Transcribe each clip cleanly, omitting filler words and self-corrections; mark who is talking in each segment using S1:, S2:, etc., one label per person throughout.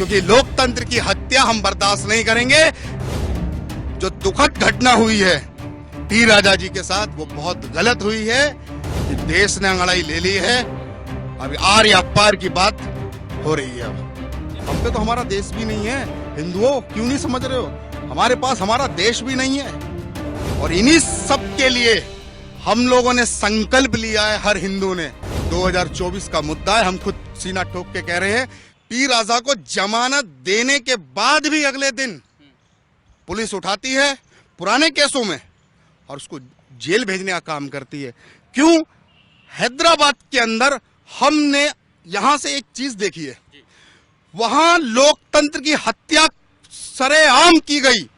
S1: क्योंकि लोकतंत्र की हत्या हम बर्दाश्त नहीं करेंगे। जो दुखद घटना हुई है टी राजा जी के साथ वो बहुत गलत हुई है कि देश ने अंगड़ाई ले ली है। अभी आर या पार की बात हो रही है। अब हम पे तो हमारा देश भी नहीं है। हिंदुओं, क्यों नहीं समझ रहे हो? हमारे पास हमारा देश भी नहीं है। और इन्हीं सब के लिए हम लोगों ने संकल्प लिया है, हर हिंदू ने। 2024 का मुद्दा है, हम खुद सीना ठोक के कह रहे हैं। टी राजा को जमानत देने के बाद भी अगले दिन पुलिस उठाती है पुराने केसों में और उसको जेल भेजने का काम करती है। क्यों? हैदराबाद के अंदर हमने यहां से एक चीज देखी है, वहां लोकतंत्र की हत्या सरेआम की गई।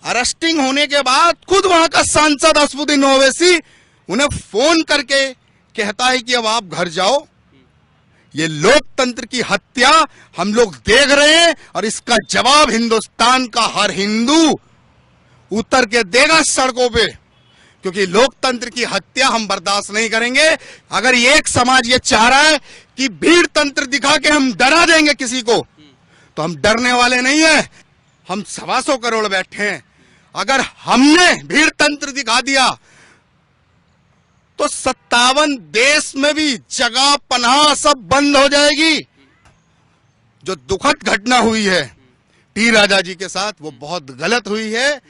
S1: अरेस्टिंग होने के बाद खुद वहां का सांसद असदुद्दीन ओवैसी उन्हें फोन करके कहता है कि अब आप घर जाओ। ये लोकतंत्र की हत्या हम लोग देख रहे हैं और इसका जवाब हिंदुस्तान का हर हिंदू उतर के देगा सड़कों पे, क्योंकि लोकतंत्र की हत्या हम बर्दाश्त नहीं करेंगे। अगर एक समाज ये चाह रहा है कि भीड़ तंत्र दिखा के हम डरा देंगे किसी को, तो हम डरने वाले नहीं है। हम 125 करोड़ बैठे हैं। अगर हमने भीड़ तंत्र दिखा दिया तो 57 देश में भी जगह पनाह सब बंद हो जाएगी। जो दुखद घटना हुई है टी राजा जी के साथ वो बहुत गलत हुई है,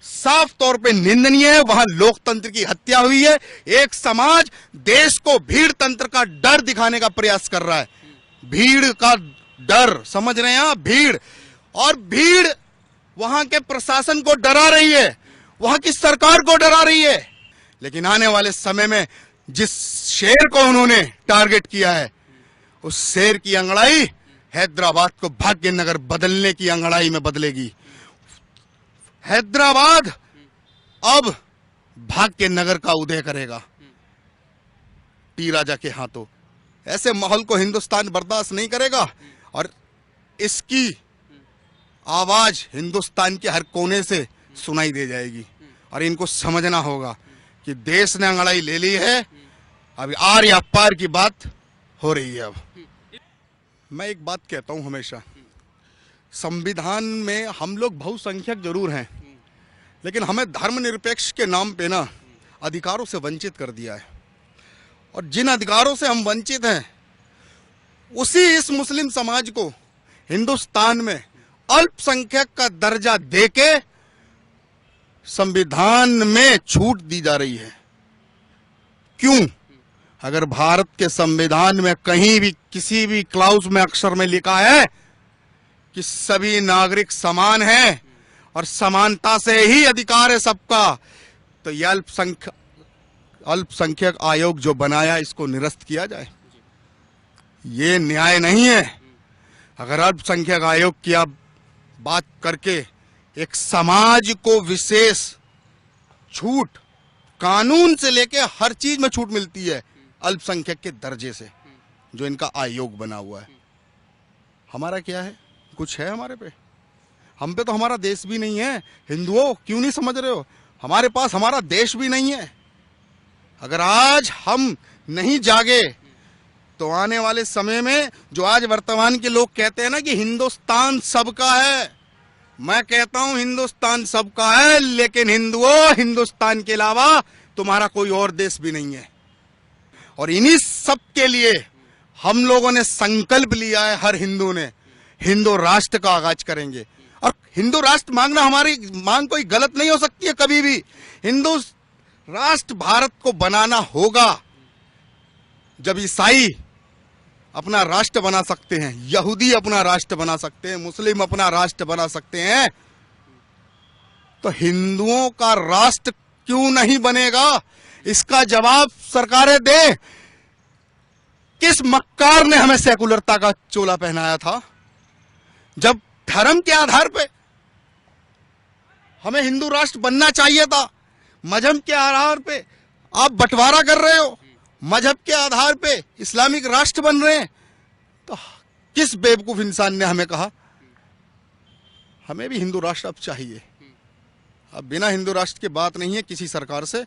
S1: साफ तौर पे निंदनीय है। वहां लोकतंत्र की हत्या हुई है। एक समाज देश को भीड़ तंत्र का डर दिखाने का प्रयास कर रहा है। भीड़ का डर, समझ रहे हैं आप? भीड़, और भीड़ वहां के प्रशासन को डरा रही है, वहां की सरकार को डरा रही है। लेकिन आने वाले समय में जिस शेर को उन्होंने टारगेट किया है, उस शेर की अंगड़ाई हैदराबाद को भाग्यनगर बदलने की अंगड़ाई में बदलेगी। हैदराबाद अब भाग्यनगर का उदय करेगा टी राजा के हाथों। ऐसे माहौल को हिंदुस्तान बर्दाश्त नहीं करेगा और इसकी आवाज हिंदुस्तान के हर कोने से सुनाई दे जाएगी। और इनको समझना होगा कि देश ने अंगड़ाई ले ली है। अभी आर या पार की बात हो रही है। अब मैं एक बात कहता हूं हमेशा, संविधान में हम लोग बहुसंख्यक जरूर हैं, लेकिन हमें धर्मनिरपेक्ष के नाम पे ना अधिकारों से वंचित कर दिया है। और जिन अधिकारों से हम वंचित हैं, उसी इस मुस्लिम समाज को हिंदुस्तान में अल्पसंख्यक का दर्जा देके संविधान में छूट दी जा रही है। क्यों? अगर भारत के संविधान में कहीं भी किसी भी क्लाउज में अक्षर में लिखा है कि सभी नागरिक समान हैं और समानता से ही अधिकार है सबका, तो यह अल्पसंख्यक आयोग जो बनाया इसको निरस्त किया जाए। ये न्याय नहीं है। अगर अल्पसंख्यक आयोग की आप बात करके एक समाज को विशेष छूट, कानून से लेके हर चीज में छूट मिलती है अल्पसंख्यक के दर्जे से, जो इनका आयोग बना हुआ है। हमारा क्या है? कुछ है हमारे पे? हम पे तो हमारा देश भी नहीं है। हिंदुओं, क्यों नहीं समझ रहे हो? हमारे पास हमारा देश भी नहीं है। अगर आज हम नहीं जागे तो आने वाले समय में जो आज वर्तमान के लोग कहते हैं ना कि हिंदुस्तान सबका है, मैं कहता हूं हिंदुस्तान सबका है, लेकिन हिंदुओं, हिंदुस्तान के अलावा तुम्हारा कोई और देश भी नहीं है। और इन्हीं सब के लिए हम लोगों ने संकल्प लिया है, हर हिंदू ने, हिंदू राष्ट्र का आगाज करेंगे। और हिंदू राष्ट्र मांगना, हमारी मांग कोई गलत नहीं हो सकती है कभी भी। हिंदू राष्ट्र भारत को बनाना होगा जब ईसाई अपना राष्ट्र बना सकते हैं, यहूदी अपना राष्ट्र बना सकते हैं, मुस्लिम अपना राष्ट्र बना सकते हैं, तो हिंदुओं का राष्ट्र क्यों नहीं बनेगा? इसका जवाब सरकारें दें। किस मक्कार ने हमें सेकुलरता का चोला पहनाया था? जब धर्म के आधार पे हमें हिंदू राष्ट्र बनना चाहिए था, मजहब के आधार पे आप बंटवारा कर रहे हो, मजहब के आधार पे इस्लामिक राष्ट्र बन रहे हैं। तो किस बेवकूफ इंसान ने हमें कहा? हमें भी हिंदू राष्ट्र अब चाहिए। अब बिना हिंदू राष्ट्र के बात नहीं है किसी सरकार से।